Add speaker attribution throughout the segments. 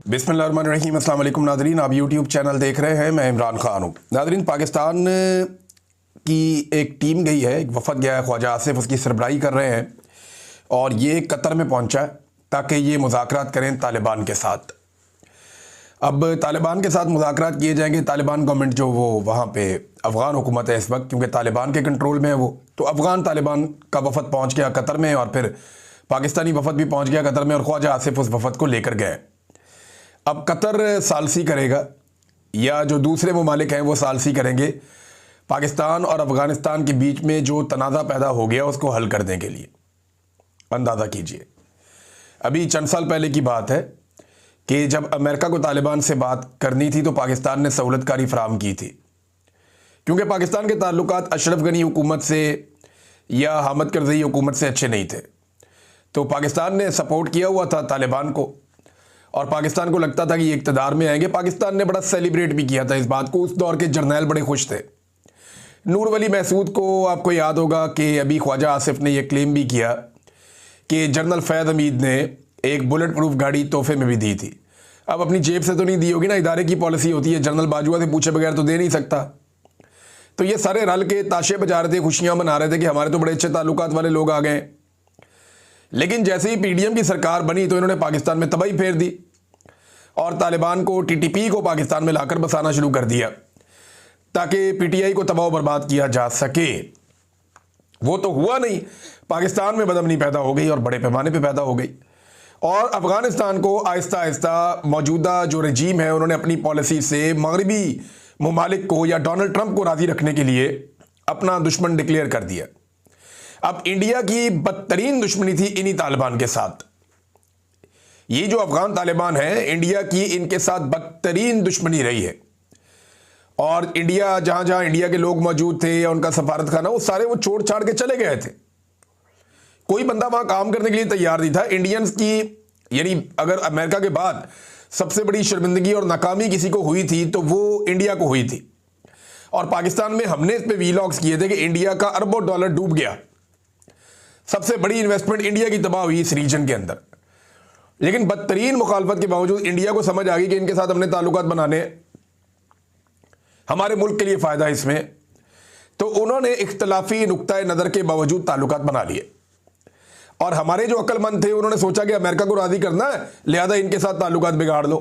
Speaker 1: बिस्मिल्लाहिर्रहमानिर्रहीम। अस्सलाम वालेकुम नाज़रीन, आप यूट्यूब चैनल देख रहे हैं। मैं इमरान ख़ान हूँ। नाज़रीन, पाकिस्तान की एक टीम गई है, एक वफ़द गया है, ख्वाजा आसिफ उसकी सरबराही कर रहे हैं और ये कतर में पहुँचा है ताकि ये मुज़ाकरात करें तालिबान के साथ। अब तालिबान के साथ मुज़ाकरात किए जाएंगे। तालिबान गवर्नमेंट जो वो वहाँ पे अफ़गान हुकूमत है इस वक्त, क्योंकि तालिबान के कंट्रोल में है वो, तो अफ़गान तालिबान का वफ़द पहुँच गया कतर में और फिर पाकिस्तानी वफ़द भी पहुँच गया कतर में और ख्वाजा आसिफ उस वफ़द को लेकर गए। अब कतर सालसी करेगा या जो दूसरे ममालिक हैं वो सालसी करेंगे पाकिस्तान और अफ़गानिस्तान के बीच में जो तनाज़ा पैदा हो गया उसको हल करने के लिए। अंदाज़ा कीजिए, अभी चंद साल पहले की बात है कि जब अमेरिका को तालिबान से बात करनी थी तो पाकिस्तान ने सहूलतकारी फराहम की थी, क्योंकि पाकिस्तान के ताल्लुकात अशरफ गनी हुकूमत से या हामिद करज़ई हुकूमत से अच्छे नहीं थे। तो पाकिस्तान ने सपोर्ट किया हुआ था तालिबान को और पाकिस्तान को लगता था कि ये इक़्तिदार में आएंगे। पाकिस्तान ने बड़ा सेलिब्रेट भी किया था इस बात को। उस दौर के जर्नैल बड़े खुश थे। नूर वली महसूद को आपको याद होगा कि अभी ख्वाजा आसिफ ने यह क्लेम भी किया कि जनरल फैज़ हमीद ने एक बुलेट प्रूफ गाड़ी तोहफे में भी दी थी। अब अपनी जेब से तो नहीं दी होगी ना, इदारे की पॉलिसी होती है, जनरल बाजुआ से पूछे बगैर तो दे नहीं सकता। तो ये सारे रल के ताशे बजा रहे थे, खुशियाँ मना रहे थे कि हमारे तो बड़े अच्छे ताल्लुकात वाले लोग आ गए। लेकिन जैसे ही पीडीएम की सरकार बनी तो इन्होंने पाकिस्तान में तबाही फेर दी और तालिबान को, टीटीपी को पाकिस्तान में लाकर बसाना शुरू कर दिया ताकि पीटीआई को तबाह बर्बाद किया जा सके। वो तो हुआ नहीं, पाकिस्तान में बदअमनी पैदा हो गई और बड़े पैमाने पे पैदा हो गई और अफगानिस्तान को आहिस्ता आहिस्ता मौजूदा जो रजीम है उन्होंने अपनी पॉलिसी से मगरबी ममालिक को या डोनाल्ड ट्रंप को राज़ी रखने के लिए अपना दुश्मन डिक्लेयर कर दिया। अब इंडिया की बदतरीन दुश्मनी थी इन्हीं तालिबान के साथ। ये जो अफगान तालिबान है, इंडिया की इनके साथ बदतरीन दुश्मनी रही है और इंडिया जहां जहां इंडिया के लोग मौजूद थे या उनका सफारत खाना, वो सारे वो छोड़ छाड़ के चले गए थे। कोई बंदा वहां काम करने के लिए तैयार नहीं था। इंडियंस की, यानी अगर अमेरिका के बाद सबसे बड़ी शर्मिंदगी और नाकामी किसी को हुई थी तो वो इंडिया को हुई थी। और पाकिस्तान में हमने इस पे वीलॉग्स किए थे कि इंडिया का अरबों डॉलर डूब गया, सबसे बड़ी इन्वेस्टमेंट इंडिया की तबाह हुई इस रीजन के अंदर। लेकिन बदतरीन मुखालफत के बावजूद इंडिया को समझ आ गई कि इनके साथ हमने ताल्लुकात बनाने, हमारे मुल्क के लिए फ़ायदा इसमें, तो उन्होंने इख्तलाफी नुक्ता नज़र के बावजूद ताल्लुकात बना लिए। और हमारे जो अक्लमंद थे उन्होंने सोचा कि अमेरिका को राज़ी करना है, लिहाजा इनके साथ ताल्लुकात बिगाड़ लो।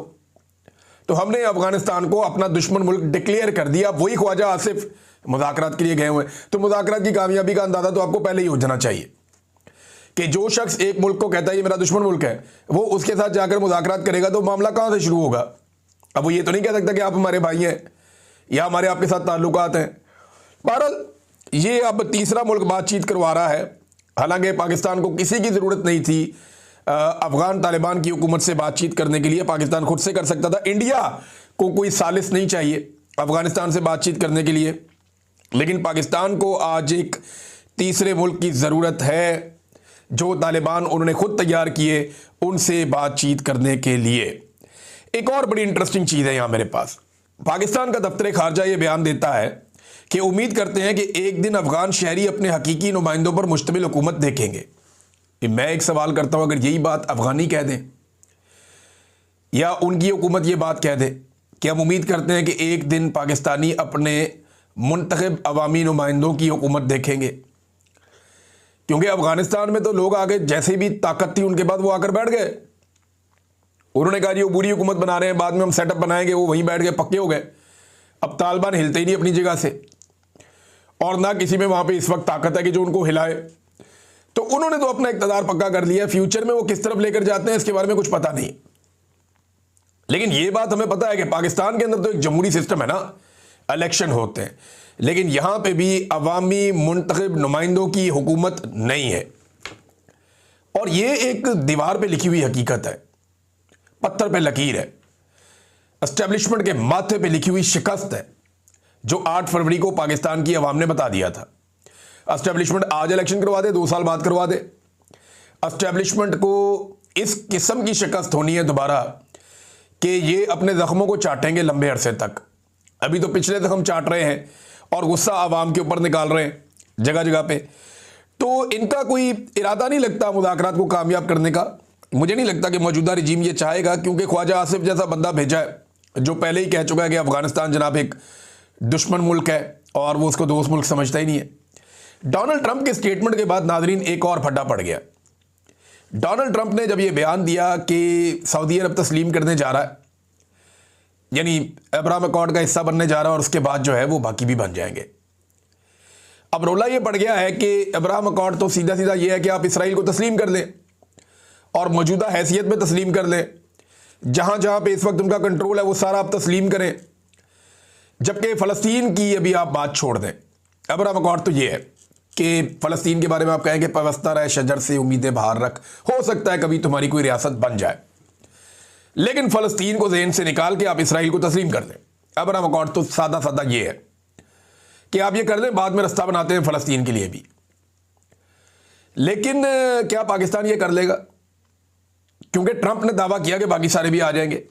Speaker 1: तो हमने अफगानिस्तान को अपना दुश्मन मुल्क डिक्लेयर कर दिया। वही ख्वाजा आसिफ मुज़ाकरात के लिए गए हुए। तो मुज़ाकरात की कामयाबी का अंदाज़ा तो आपको पहले ही हो जाना चाहिए कि जो शख्स एक मुल्क को कहता है ये मेरा दुश्मन मुल्क है, वो उसके साथ जाकर मुज़ाकरात करेगा तो मामला कहाँ से शुरू होगा। अब वो ये तो नहीं कह सकता कि आप हमारे भाई हैं या हमारे आपके साथ ताल्लुकात हैं। बहरहाल ये अब तीसरा मुल्क बातचीत करवा रहा है। हालांकि पाकिस्तान को किसी की ज़रूरत नहीं थी अफ़गान तालिबान की हुकूमत से बातचीत करने के लिए, पाकिस्तान खुद से कर सकता था। इंडिया को कोई सालिस नहीं चाहिए अफ़गानिस्तान से बातचीत करने के लिए, लेकिन पाकिस्तान को आज एक तीसरे मुल्क की ज़रूरत है जो तालिबान उन्होंने खुद तैयार किए उनसे बातचीत करने के लिए। एक और बड़ी इंटरेस्टिंग चीज़ है यहाँ मेरे पास। पाकिस्तान का दफ्तर खारजा ये बयान देता है कि उम्मीद करते हैं कि एक दिन अफगान शहरी अपने हकीकी नुमाइंदों पर मुश्तमिल हुकूमत देखेंगे। मैं एक सवाल करता हूँ, अगर यही बात अफगानी कह दें या उनकी हुकूमत ये बात कह दे कि हम उम्मीद करते हैं कि एक दिन पाकिस्तानी अपने मुंतखब अवामी नुमाइंदों की हुकूमत देखेंगे, क्योंकि अफगानिस्तान में तो लोग आगे जैसे भी ताकत थी उनके बाद वो आकर बैठ गए। उन्होंने कहा जी वो बुरी हुकूमत बना रहे हैं, बाद में हम सेटअप बनाएंगे, वो वहीं बैठ गए, पक्के हो गए। अब तालिबान हिलते ही नहीं अपनी जगह से और ना किसी में वहां पे इस वक्त ताकत है कि जो उनको हिलाए। तो उन्होंने तो अपना इक़्तिदार पक्का कर लिया। फ्यूचर में वो किस तरफ लेकर जाते हैं इसके बारे में कुछ पता नहीं। लेकिन ये बात हमें पता है कि पाकिस्तान के अंदर तो एक जमहूरी सिस्टम है ना, इलेक्शन होते हैं, लेकिन यहां पे भी अवामी मुंतखब नुमाइंदों की हुकूमत नहीं है। और ये एक दीवार पे लिखी हुई हकीकत है, पत्थर पे लकीर है, एस्टेब्लिशमेंट के माथे पे लिखी हुई शिकस्त है जो 8 फरवरी को पाकिस्तान की अवाम ने बता दिया था। एस्टेब्लिशमेंट आज इलेक्शन करवा दे, 2 साल बाद करवा दे, एस्टेब्लिशमेंट को इस किस्म की शिकस्त होनी है दोबारा कि ये अपने जख्मों को चाटेंगे लंबे अरसे तक। अभी तो पिछले जख्म चाट रहे हैं और गुस्सा आवाम के ऊपर निकाल रहे हैं जगह जगह पे। तो इनका कोई इरादा नहीं लगता मुज़ाकरात को कामयाब करने का। मुझे नहीं लगता कि मौजूदा रिजीम ये चाहेगा, क्योंकि ख्वाजा आसिफ जैसा बंदा भेजा है जो पहले ही कह चुका है कि अफगानिस्तान जनाब एक दुश्मन मुल्क है और वो उसको दोस्त मुल्क समझता ही नहीं है। डोनाल्ड ट्रंप के स्टेटमेंट के बाद नाजरीन एक और फड्डा पड़ गया। डोनाल्ड ट्रंप ने जब ये बयान दिया कि सऊदी अरब तस्लीम करने जा रहा है, यानी अब्राहम अकॉर्ड का हिस्सा बनने जा रहा है, और उसके बाद जो है वो बाकी भी बन जाएंगे। अब रोला ये पड़ गया है कि अब्राहम अकॉर्ड तो सीधा सीधा ये है कि आप इसराइल को तस्लीम कर लें और मौजूदा हैसियत में तस्लीम कर लें, जहां जहां पे इस वक्त उनका कंट्रोल है वो सारा आप तस्लीम करें, जबकि फ़लस्तीन की अभी आप बात छोड़ दें। अब्राहम अकॉर्ड तो ये है कि फ़लस्तीन के बारे में आप कहेंगे पवस्ता रहे शजर से उम्मीदें बाहर रख, हो सकता है कभी तुम्हारी कोई रियासत बन जाए, लेकिन फ़लस्तीन को ज़हन से निकाल के आप इसराइल को तस्लीम कर दें। अब्राहम अकॉर्ड तो सादा सादा ये है कि आप ये कर दें, बाद में रास्ता बनाते हैं फ़लस्तीन के लिए भी। लेकिन क्या पाकिस्तान ये कर लेगा? क्योंकि ट्रंप ने दावा किया कि बाकी सारे भी आ जाएंगे।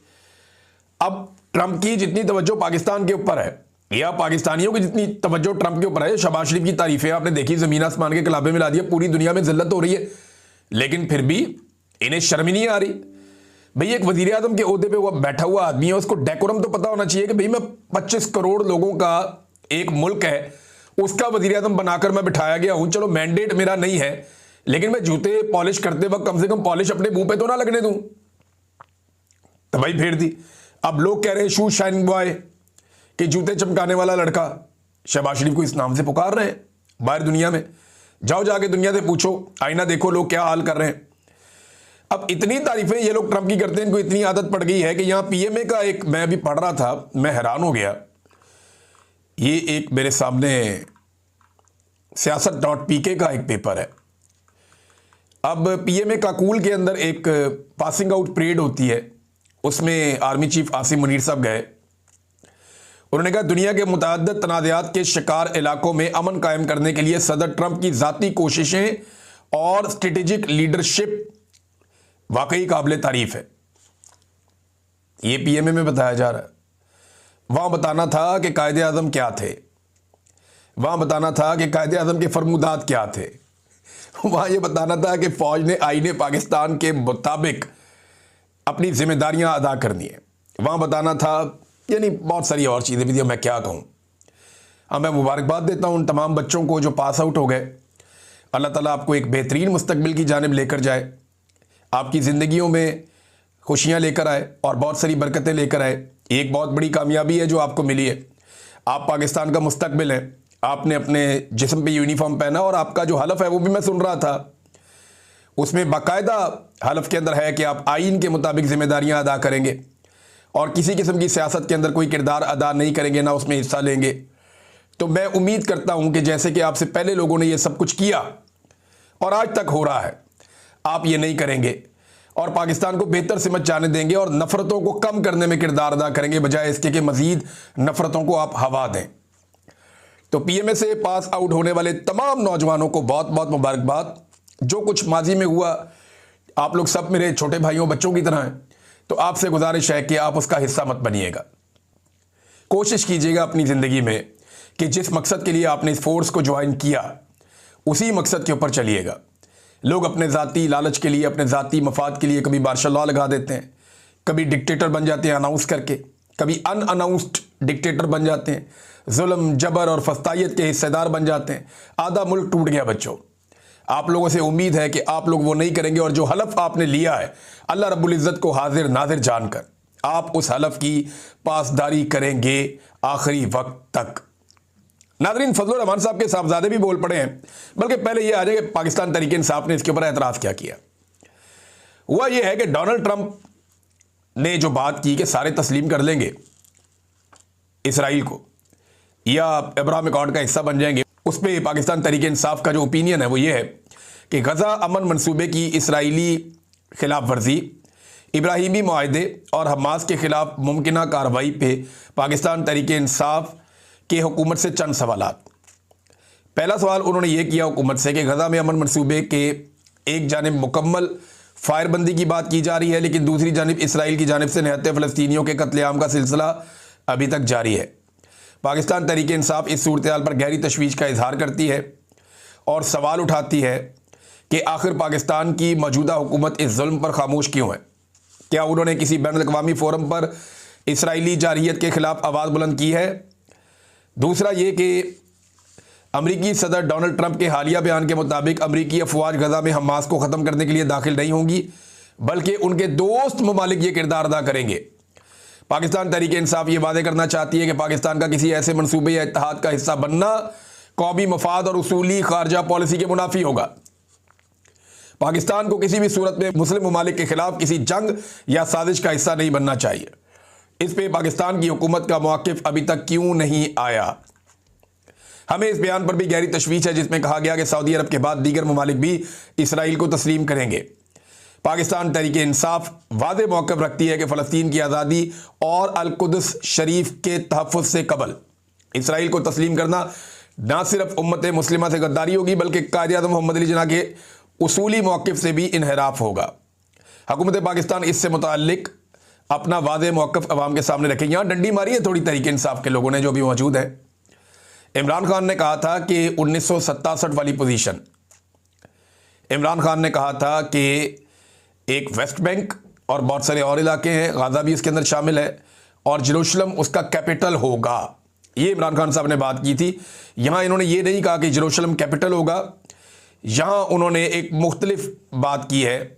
Speaker 1: अब ट्रंप की जितनी तवज्जो पाकिस्तान के ऊपर है या पाकिस्तानियों की जितनी तवज्जो ट्रंप के ऊपर है, शहबाज शरीफ की तारीफें आपने देखी, ज़मीन आसमान के कलाबे मिला दिया, पूरी दुनिया में जिल्लत हो रही है, लेकिन फिर भी इन्हें शर्म ही नहीं आ रही। भाई एक वजीर आजम के ओहदे पे वो बैठा हुआ आदमी है, उसको डेकोरम तो पता होना चाहिए कि भाई मैं 25 करोड़ लोगों का एक मुल्क है, उसका वजीर आजम बनाकर मैं बिठाया गया हूं। चलो मैंडेट मेरा नहीं है, लेकिन मैं जूते पॉलिश करते वक्त कम से कम पॉलिश अपने मुंह पे तो ना लगने दूं। तो भाई फेर दी। अब लोग कह रहे हैं शू शाइन बॉय, कि जूते चमकाने वाला लड़का, शहबाज शरीफ को इस नाम से पुकार रहे हैं बाहर दुनिया में। जाओ जाके दुनिया से पूछो, आईना देखो लोग क्या हाल कर रहे हैं। अब इतनी तारीफें ये लोग ट्रंप की करते हैं, इनको इतनी आदत पड़ गई है कि यहां पीएमए का एक, मैं अभी पढ़ रहा था, मैं हैरान हो गया। ये एक मेरे सामने siyaasat.pk का एक पेपर है। अब पीएमए काकूल के अंदर एक पासिंग आउट परेड होती है, उसमें आर्मी चीफ आसिम मुनीर साहब गए। उन्होंने कहा दुनिया के मुतअद्दिद तनाज़ात के शिकार इलाकों में अमन कायम करने के लिए सदर ट्रंप की ज़ाती कोशिशें और स्ट्रेटेजिक लीडरशिप वाकई काबिल तारीफ है। ये पीएमए में बताया जा रहा है। वहां बताना था कि कायदे आज़म क्या थे, वहां बताना था कि कायदे आज़म के फरमुदात क्या थे, वहां ये बताना था कि फौज ने आईने पाकिस्तान के मुताबिक अपनी जिम्मेदारियां अदा करनी है, वहां बताना था, यानी बहुत सारी और चीज़ें भी थी। मैं क्या कहूँ। अब मैं मुबारकबाद देता हूँ उन तमाम बच्चों को जो पास आउट हो गए। अल्लाह ताला आपको एक बेहतरीन मुस्तकबिल की जानिब लेकर जाए, आपकी ज़िंदगियों में खुशियाँ लेकर आए और बहुत सारी बरकतें लेकर आए। एक बहुत बड़ी कामयाबी है जो आपको मिली है, आप पाकिस्तान का मुस्तकबिल हैं। आपने अपने जिस्म पे यूनिफॉर्म पहना और आपका जो हलफ है वो भी मैं सुन रहा था, उसमें बाकायदा हलफ के अंदर है कि आप आइन के मुताबिक जिम्मेदारियां अदा करेंगे और किसी किस्म की सियासत के अंदर कोई किरदार अदा नहीं करेंगे, ना उसमें हिस्सा लेंगे। तो मैं उम्मीद करता हूं कि जैसे कि आपसे पहले लोगों ने ये सब कुछ किया और आज तक हो रहा है, आप ये नहीं करेंगे और पाकिस्तान को बेहतर समझ जाने देंगे और नफ़रतों को कम करने में किरदार अदा करेंगे, बजाय इसके कि मज़ीद नफ़रतों को आप हवा दें। तो पीएमए से पास आउट होने वाले तमाम नौजवानों को बहुत बहुत मुबारकबाद। जो कुछ माजी में हुआ, आप लोग सब मेरे छोटे भाइयों बच्चों की तरह हैं, तो आपसे गुजारिश है कि आप उसका हिस्सा मत बनिएगा। कोशिश कीजिएगा अपनी ज़िंदगी में कि जिस मकसद के लिए आपने इस फोर्स को ज्वाइन किया उसी मकसद के ऊपर चलिएगा। लोग अपने ज़ाती लालच के लिए, अपने ज़ाती मफाद के लिए कभी मार्शल लॉ लगा देते हैं, कभी डिक्टेटर बन जाते हैं अनाउंस करके, कभी अनअनाउंस्ड डिक्टेटर बन जाते हैं, जुल्म जबर और फस्तायत के हिस्सेदार बन जाते हैं। आधा मुल्क टूट गया बच्चों। आप लोगों से उम्मीद है कि आप लोग वो नहीं करेंगे और जो हलफ आपने लिया है अल्लाह रब्बुल इज़्ज़त को हाजिर नाजिर जानकर आप उस हलफ की पासदारी करेंगे आखिरी वक्त तक। नाज़रीन, फजलुर रहमान साहब के साहबजादे भी बोल पड़े हैं, बल्कि पहले ये आ जाए कि पाकिस्तान तहरीक इंसाफ ने इसके ऊपर एतराज़ क्या किया। हुआ ये है कि डोनाल्ड ट्रंप ने जो बात की कि सारे तस्लीम कर लेंगे इसराइल को या अब्राहम अकॉर्ड का हिस्सा बन जाएंगे, उस पर पाकिस्तान तहरीक इंसाफ का जो ओपिनियन है वो ये है कि गज़ा अमन मंसूबे की इसराइली खिलाफ वर्जी, इब्राहिमी मुआहदे और हमास के खिलाफ मुमकिना कार्रवाई पे पाकिस्तान तहरीक इंसाफ के हुकूमत से चंद सवालात। पहला सवाल उन्होंने ये किया हुकूमत से कि गज़ा में अमन मंसूबे के एक जानिब मुकम्मल फायरबंदी की बात की जा रही है, लेकिन दूसरी जानिब इसराइल की जानिब से निहत्ते फ़लस्तीनियों के कत्लेआम का सिलसिला अभी तक जारी है। पाकिस्तान तहरीक इंसाफ इस सूरत हाल पर गहरी तशवीश का इजहार करती है और सवाल उठाती है कि आखिर पाकिस्तान की मौजूदा हुकूमत इस जुल्म पर खामोश क्यों है। क्या उन्होंने किसी बैनुल अक़वामी फोरम पर इसराइली जारहियत के खिलाफ आवाज़ बुलंद की है। दूसरा ये कि अमरीकी सदर डोनाल्ड ट्रंप के हालिया बयान के मुताबिक अमरीकी अफवाज गजा में हमास को ख़त्म करने के लिए दाखिल नहीं होंगी, बल्कि उनके दोस्त ममालिक ये किरदार अदा करेंगे। पाकिस्तान तहरीक इंसाफ ये वादे करना चाहती है कि पाकिस्तान का किसी ऐसे मनसूबे या इत्तेहाद का हिस्सा बनना कौमी मफाद और उसूली खारजा पॉलिसी के मुनाफी होगा। पाकिस्तान को किसी भी सूरत में मुस्लिम ममालिक के खिलाफ किसी जंग या साजिश का हिस्सा नहीं बनना चाहिए। इस पे पाकिस्तान की हुकूमत का मौक़िफ़ अभी तक क्यों नहीं आया। हमें इस बयान पर भी गहरी तशवीश है जिसमें कहा गया कि सऊदी अरब के बाद दीगर ममालिक भी इसराइल को तस्लीम करेंगे। पाकिस्तान तहरीक इंसाफ वाज़ेह मौक़िफ़ रखती है कि फ़लस्तीन की आज़ादी और अल-कुद्स शरीफ के तहफ़्फ़ुज़ से कबल इसराइल को तस्लीम करना न सिर्फ उम्मत मुस्लिमा से गद्दारी होगी, बल्कि कायद-ए-आज़म मोहम्मद अली जिन्ना के उसूली मौक़िफ़ से भी इन्हिराफ होगा। हुकूमत पाकिस्तान इससे मुताल्लिक़ अपना वाज़ेह मौक़िफ़ अवाम के सामने रखे। यहाँ डंडी मारी है थोड़ी तहरीक इंसाफ के लोगों ने जो भी मौजूद है। इमरान खान ने कहा था कि 1967 वाली पोजीशन, इमरान खान ने कहा था कि एक वेस्ट बैंक और बहुत सारे और इलाके हैं, गाज़ा भी इसके अंदर शामिल है, और जेरूशलम उसका कैपिटल होगा। ये इमरान खान साहब ने बात की थी। यहाँ इन्होंने ये नहीं कहा कि जेरूशलम कैपिटल होगा, यहाँ उन्होंने एक मुख्तलिफ बात की है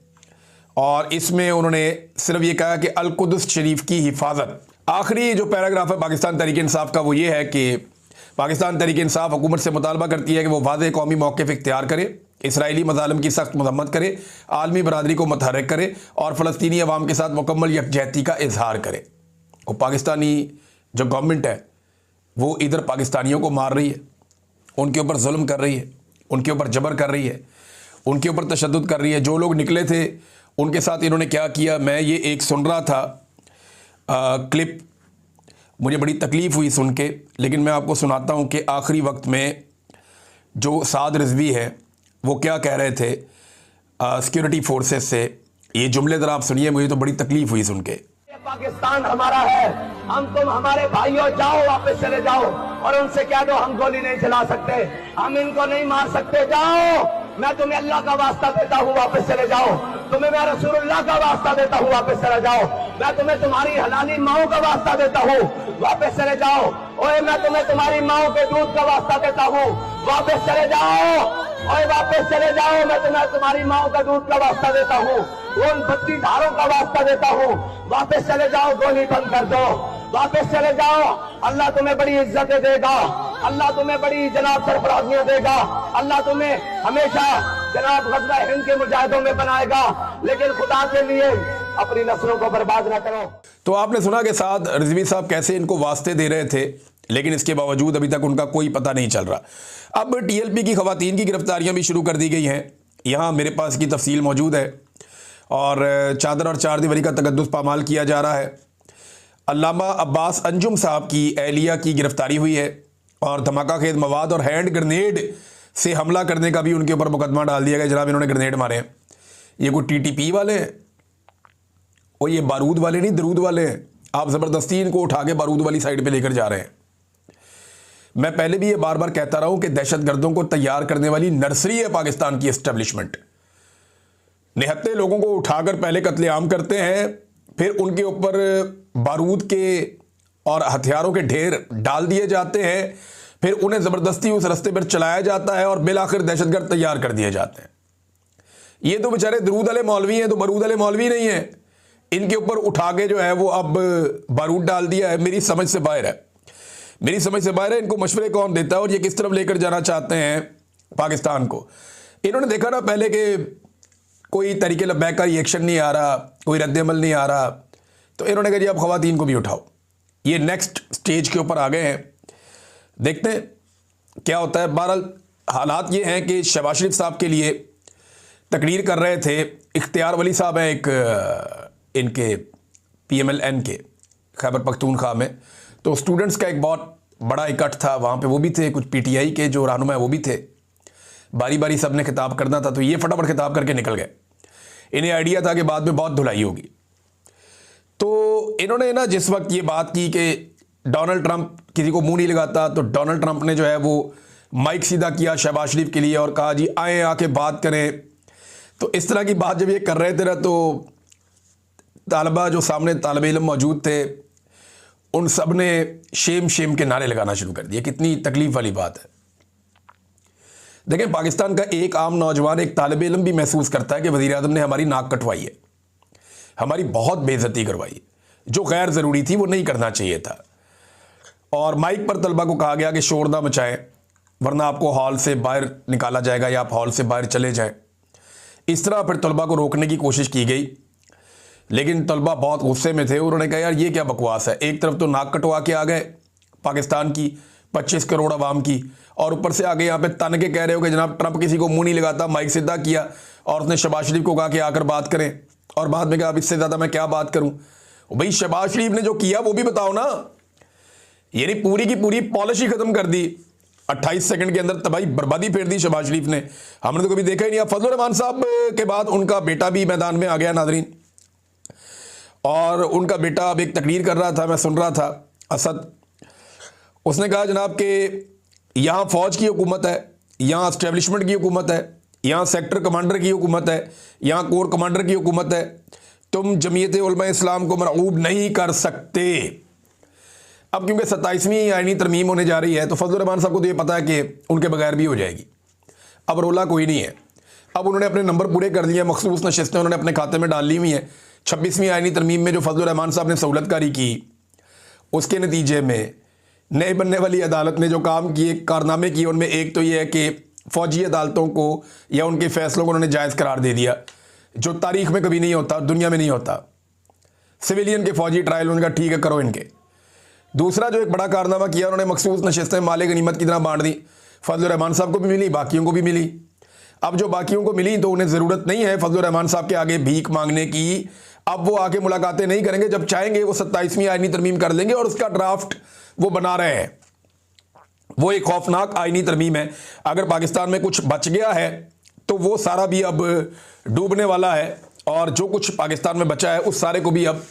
Speaker 1: और इसमें उन्होंने सिर्फ ये कहा कि अल-कुद्स शरीफ की हिफाजत। आखिरी जो पैराग्राफ है पाकिस्तान तहरीक इंसाफ का वो ये है कि पाकिस्तान तहरीक इंसाफ हुकूमत से मुतालबा करती है कि वो वाज़ेह कौमी मौक़िफ़ इख्तियार करे, इसराइली मज़ालिम की सख्त मज़म्मत करे, आलमी बरादरी को मुतहर्रिक करे और फ़लस्तीनी अवाम के साथ मुकम्मल यकजहती का इजहार करे। और पाकिस्तानी जो गवर्नमेंट है वो इधर पाकिस्तानियों को मार रही है, उनके ऊपर जुल्म कर रही है, उनके ऊपर जबर कर रही है, उनके ऊपर तशद्दुद कर रही है। जो लोग निकले थे उनके साथ इन्होंने क्या किया, मैं ये एक सुन रहा था क्लिप, मुझे बड़ी तकलीफ़ हुई सुन के, लेकिन मैं आपको सुनाता हूँ कि आखिरी वक्त में जो साद रिजवी है वो क्या कह रहे थे सिक्योरिटी फोर्सेस से। ये जुमले ज़रा आप सुनिए, मुझे तो बड़ी तकलीफ़ हुई सुन के।
Speaker 2: पाकिस्तान हमारा है, हम तुम हमारे भाइयों, जाओ वापस चले जाओ और उनसे कह दो हम गोली नहीं चला सकते, हम इनको नहीं मार सकते, जाओ। मैं तुम्हें अल्लाह का वास्ता देता हूँ वापस चले जाओ, तुम्हें मैं रसूलुल्लाह का वास्ता देता हूँ वापस चले जाओ, मैं तुम्हें तुम्हारी हलाली माओ का वास्ता देता हूँ वापस चले जाओ। ओए मैं तुम्हें तुम्हारी माओ के दूध का वास्ता देता हूँ वापस चले जाओ, ओए वापस चले जाओ। मैं तुम्हें तुम्हारी माओ का दूध का वास्ता देता हूँ, उन 32 धारों का वास्ता देता हूँ, वापस चले जाओ, गोली बंद कर दो, वापस चले जाओ। अल्लाह तुम्हें बड़ी इज्जतें देगा, अल्लाह तुम्हें बड़ी जनाब सरफराजियां देगा, अल्लाह तुम्हें हमेशा जनाब गज़वा हिंद के मुजाहिदों में बनाएगा, लेकिन खुदा के लिए अपनी नस्लों को बर्बाद न करो।
Speaker 1: तो आपने सुना कि साद रिजवी साहब कैसे इनको वास्ते दे रहे थे, लेकिन इसके बावजूद अभी तक उनका कोई पता नहीं चल रहा। अब टीएलपी की खवातीन की गिरफ्तारियां भी शुरू कर दी गई हैं। यहाँ मेरे पास की तफसील मौजूद है और चादर और चार दीवारी का तकद्दुस पामाल किया जा रहा है। अल्लामा अब्बास अंजुम साहब की एहलिया की गिरफ्तारी हुई है और धमाका खेज मवाद और हैंड ग्रेनेड से हमला करने का भी उनके ऊपर मुकदमा डाल दिया गया। जनाब इन्होंने ग्रेनेड मारे हैं। ये कोई टीटीपी वाले हैं और ये बारूद वाले नहीं, दरूद वाले हैं। आप ज़बरदस्ती इनको उठा के बारूद वाली साइड पे लेकर जा रहे हैं। मैं पहले भी ये बार बार कहता रहा हूं कि दहशतगर्दों को तैयार करने वाली नर्सरी है पाकिस्तान की एस्टेब्लिशमेंट। निहत्ते लोगों को उठाकर पहले कत्लेआम करते हैं, फिर उनके ऊपर बारूद के और हथियारों के ढेर डाल दिए जाते हैं, फिर उन्हें ज़बरदस्ती उस रास्ते पर चलाया जाता है और बिलाखिर दहशतगर्द तैयार कर दिए जाते हैं। ये तो बेचारे दरूद वाले मौलवी हैं, तो बारूद वाले मौलवी नहीं हैं। इनके ऊपर उठा के जो है वो अब बारूद डाल दिया है। मेरी समझ से बाहर है, मेरी समझ से बाहर है। इनको मशवरे कौन देता है और ये किस तरफ लेकर जाना चाहते हैं पाकिस्तान को। इन्होंने देखा ना पहले कि कोई तरीके लब्बैक का रिएक्शन नहीं आ रहा, कोई रद्द-ए-अमल नहीं आ रहा, तो इन्होंने कहा जी अब ख़वातीन को भी उठाओ। ये नेक्स्ट स्टेज के ऊपर आ गए हैं। देखते हैं क्या होता है। बहरहाल हालात ये हैं कि शहबाज शरीफ साहब के लिए तकरीर कर रहे थे इख्तियार वली साहब हैं, एक इनके PMLN के खैबर पख्तूनख्वा में। तो स्टूडेंट्स का एक बहुत बड़ा इकट्ठ था, वहाँ पे वो भी थे, कुछ PTI के जो रहनुमा है वो भी थे। बारी बारी सब ने खिताब करना था, तो ये फटाफट खिताब करके निकल गए। इन्हें आइडिया था कि बाद में बहुत धुलाई होगी। तो इन्होंने ना जिस वक्त ये बात की कि डोनाल्ड ट्रंप किसी को मुंह नहीं लगाता, तो डोनाल्ड ट्रंप ने जो है वो माइक सीधा किया शहबाज शरीफ के लिए और कहा जी आए आके बात करें, तो इस तरह की बात जब ये कर रहे थे ना, तो तालबा जो सामने तालब इल्म मौजूद थे, उन सब ने शेम शेम के नारे लगाना शुरू कर दिए। कितनी तकलीफ वाली बात है। देखें, पाकिस्तान का एक आम नौजवान, एक तालिब इल्म भी महसूस करता है कि वज़ीर आज़म ने हमारी नाक कटवाई है, हमारी बहुत बेइज्जती करवाई है, जो गैर ज़रूरी थी वो नहीं करना चाहिए था। और माइक पर तलबा को कहा गया कि शोर ना मचाएं, वरना आपको हॉल से बाहर निकाला जाएगा या आप हॉल से बाहर चले जाएं। इस तरह फिर तलबा को रोकने की कोशिश की गई, लेकिन तलबा बहुत गुस्से में थे। उन्होंने कहा, यार ये क्या बकवास है, एक तरफ तो नाक कटवा के आ गए पाकिस्तान की 25 करोड़ आवाम की, और ऊपर से आगे यहाँ पे तन के कह रहे हो कि जनाब ट्रंप किसी को मुंह नहीं लगाता। माइक सीधा किया और उसने शहबाज शरीफ को कहा कि आकर बात करें, और बाद में कहा अब इससे ज़्यादा मैं क्या बात करूं। भाई शहबाज शरीफ ने जो किया वो भी बताओ ना। यानी पूरी की पूरी पॉलिसी खत्म कर दी 28 सेकंड के अंदर, तबाही बर्बादी फेर दी शहबाज शरीफ ने। हमने तो कभी देखा ही नहीं। फजलुर रहमान साहब के बाद उनका बेटा भी मैदान में आ गया नाजरीन, और उनका बेटा अब एक तकरीर कर रहा था, मैं सुन रहा था, असद। उसने कहा जनाब कि यहाँ फ़ौज की हुकूमत है, यहाँ इस्टेब्लिशमेंट की हुकूमत है, यहाँ सेक्टर कमांडर की हुकूमत है, यहाँ कोर कमांडर की हुकूमत है, तुम जमीयत उलमा इस्लाम को मरऊब नहीं कर सकते। अब क्योंकि 27वीं आईनी तरमीम होने जा रही है, तो फजलुर रहमान साहब को तो ये पता है कि उनके बगैर भी हो जाएगी। अब रोला कोई नहीं है। अब उन्होंने अपने नंबर पूरे कर लिए, मखसूस नशिस्तें उन्होंने अपने खाते में डाल ली हुई हैं। 26वीं आईनी तरमीम में जो फजलुर रहमान साहब ने सहूलतकारी की, उसके नतीजे में नए बनने वाली अदालत ने जो काम किए, कारनामे किए, उनमें एक तो ये है कि फ़ौजी अदालतों को या उनके फ़ैसलों को उन्होंने जायज़ करार दे दिया, जो तारीख़ में कभी नहीं होता, दुनिया में नहीं होता। सिविलियन के फ़ौजी ट्रायल, उनका ठीक है करो इनके। दूसरा जो एक बड़ा कारनामा किया, उन्होंने मखसूस नशिस्तें माले गनीमत की तरह बांट दी। फजलुर रहमान साहब को भी मिली, बाकियों को भी मिली। अब जो बाकियों को मिली तो उन्हें ज़रूरत नहीं है फजलुर रहमान साहब के आगे भीख मांगने की। अब वो आके मुलाकातें नहीं करेंगे, जब चाहेंगे वो 27वीं आईनी तरमीम कर लेंगे, और उसका ड्राफ्ट वो बना रहे हैं। वो एक खौफनाक आईनी तरमीम है। अगर पाकिस्तान में कुछ बच गया है तो वो सारा भी अब डूबने वाला है, और जो कुछ पाकिस्तान में बचा है उस सारे को भी अब